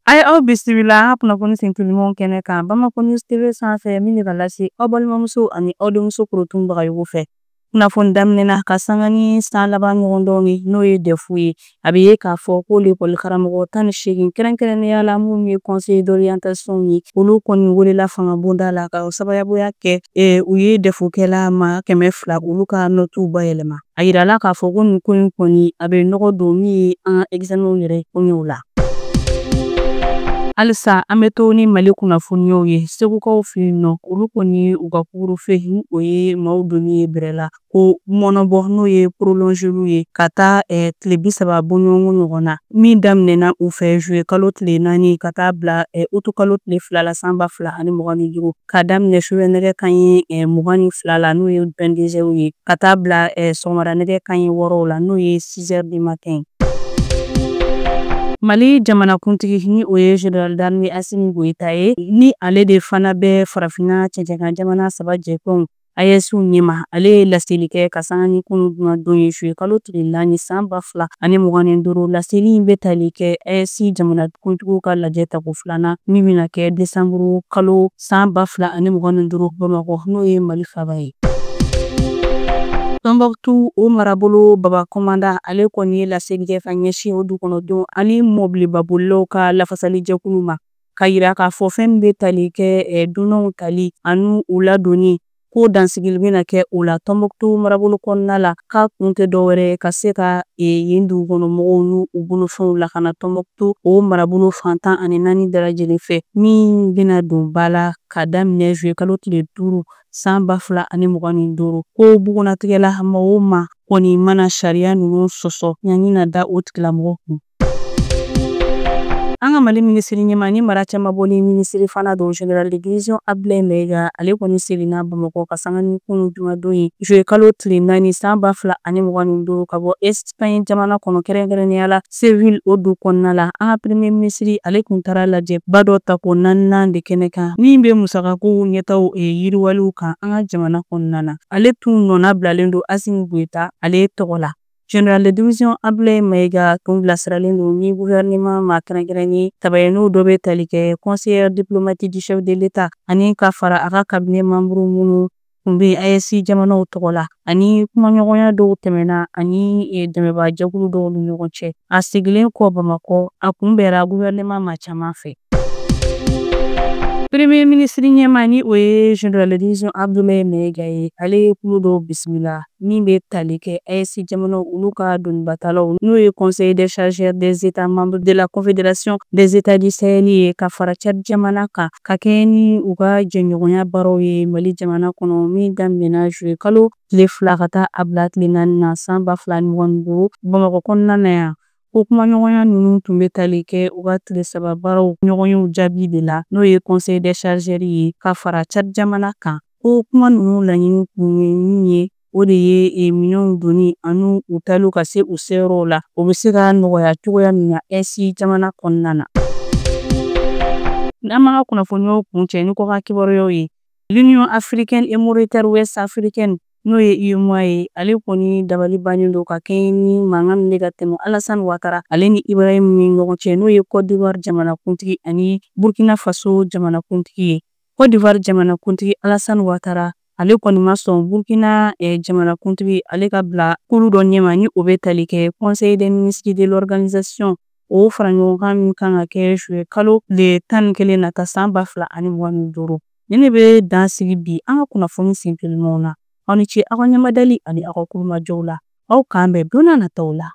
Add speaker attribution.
Speaker 1: Ay aw bisimila an kunnafoni senkilinw kɛnɛ kan Bamakɔ News TV sanfɛ min bɛ ka lase aw balimamuso ani aw denmuso korotunbagayogo fɛ. Kunnafoni daminɛna ka sanga ni san laban ɲɔgɔndɔn ye n'o ye DEF ye. A bɛ ye k'a fɔ ko l'école karamɔgɔ 18 kɛrɛnkɛrɛnnenya la minnu ye conseiller d'orientation ye olu kɔni welela fanga bonda la ka sababuya kɛ u ye DEF kɛla maa 200 olu ka notes bayɛlɛma. A yirala k'a fɔ ko nin ko in kɔni a bɛ nɔgɔ don min ye an ka examen yɛrɛ koɲɛw la. Halisa an bɛ to ni Mali kunnafoniyaw ye segukaw fɛ yen nɔ olu kɔni u ka couvre-feu o ye maaw donni ye bɛrɛ la ko mɔnɔbɔ n'o ye prolongeli ye ka taa tile 30 bɔɲɔgɔnko ɲɔgɔn na min daminɛna u fɛ juillet kalo tile 4 ka taa bila août kalo tile 2 la san 2025 ka daminɛ sufɛ nɛgɛ kanɲɛ 22 la n'o ye 22 heures ye ka taa bila sɔgɔmada nɛgɛ kanɲɛ 6 la n'o ye 6 heures du matin. Mali jamanakuntigi ni o ye Général d'armée Assimi Goïta ye ni ale de fana bɛ farafinna cɛncɛnkan jamana 3 jɛɲɔgɔnw AES ɲɛma. Ale ye laseli kɛ ka sanga ni kunun don ye juillet kalo tile 4 san 2025 laseli in bɛ tali kɛ AES jamanakuntigiw ka lajɛ tako 2nan min bɛna kɛ décembre kalo san 2025 Bamakɔ n'o ye Mali faaba ye. Tombouctou o marabolo Baba Commanda ale kɔni ye laseli kɛ ka ɲɛsin o dukɔnɔdenw ani mɔbiliba bolilaw ka lafasali jɛkulu ma ka yira k'a fɔ fɛn min bɛ tali kɛ dunanw tali ani u ladonni ko dansigi bɛna kɛ o la Tombouctou marabolo kɔnɔna la k'a kun tɛ dɔwɛrɛ ye ka se ka yen dugukɔnɔmɔgɔw n'u bolofɛnw lakana Tombouctou o marabolo fantan ani 4 bɛɛ lajɛlen fɛ min bɛna don ba la ka daminɛ juillet kalo tile 5 san 2025 ko bugunnatigɛla maa o maa kɔni mana sariya ninnu sɔsɔ yanni na da o tigilamɔgɔ kun. An ka Mali minisiri ɲɛma ni mara caman bɔli minisiri fana don Général de division Abdoulaye Maiga ale kɔni seginna Bamakɔ ka sanga ni kunun jumadon ye juillet kalo tile 4 san 2025 ka bɔ Espagne jamana kɔnɔ kɛrɛnkɛrɛnnenya la Séville o du kɔnɔna la. An ka premier ministre ale kun taara lajɛ ba dɔ ta ko 4nan de kɛnɛ kan min bɛ musakakow ɲɛtaw yiriwaliw kan an ka jamana kɔnɔna na. Ale tun nɔna bilalen don Assimi Goïta ale tɔgɔ la. Général de division Abdoulaye Maiga tun bilasiralen don ni gouvernement ma kɛrɛnkɛrɛnnen tabayɛnɛw dɔ bɛ tali kɛ conseiller diplomatique du chef de l'État ani ka fara a ka cabinet membre minnu tun bɛ AES jamanaw tɔgɔ la ani kumaɲɔgɔnya dɔw tɛmɛna ani dɛmɛbaa jɛkulu dɔw ni ɲɔgɔn cɛ. A segilen kɔ Bamakɔ a kunbɛra gouvernement ma caman fɛ. Premier ministre ɲɛma ni o ye Général de division Abdoulaye Maiga ye ale ye kulo dɔw bisimila min bɛ tali kɛ AES jamanaw olu ka donibatalaw n'o ye conseil des chargeurs des états membres de la confédération des états du Sahel ye ka fara Tchad jamana kan ka kɛ ni u ka jɛɲɔgɔnya baaraw ye Mali jamana kɔnɔ min daminɛna juillet kalo tile 2 ka taa a bila tile 4 na san 2025 Bamakɔ kɔnɔna na yan. Ko kumaɲɔgɔnya ninnu tun bɛ tali kɛ u ka tile 3 baaraw ɲɔgɔnyew jaabi de la n'o ye conseil des chargeurs ye ka fara Tchad jamana kan. Ko kuma ninnu laɲini kun ye min ye o de ye minɛnw donni ani u taliw ka se u seyɔrɔw la o bɛ se ka nɔgɔya cogoya min na AES jamana kɔnɔna na. N'an ma kunnafoniyaw kuncɛ ni kɔ ka kibaruyaw ye l'Union africaine et monétaire ouest africaine n'o ye UEMOA ye ale kɔni dabali bannen don ka kɛɲɛ ni mankan min bɛ ka tɛmɛ Alassane Ouattara ale ni Ibrahim ni ɲɔgɔn cɛ n'o ye Côte d'Ivoire jamanakuntigi ani Burkina Faso jamanakuntigi ye. Côte d'Ivoire jamanakuntigi Alassane Ouattara ale kɔni ma sɔn Burkina jamanakuntigi ale ka bila kulu dɔ ɲɛma ni o bɛ tali kɛ conseil des ministres de l'organisation o faraɲɔgɔnkan min kan ka kɛ juillet kalo tile 11 na ta san 2025. Ni ne bɛ dan sigi bi an ka kunnafoni senkilinw na aw ni ce aw ka ɲɛmadali ani aw ka kulumajɔw la aw k'an bɛn don n'a nataw la.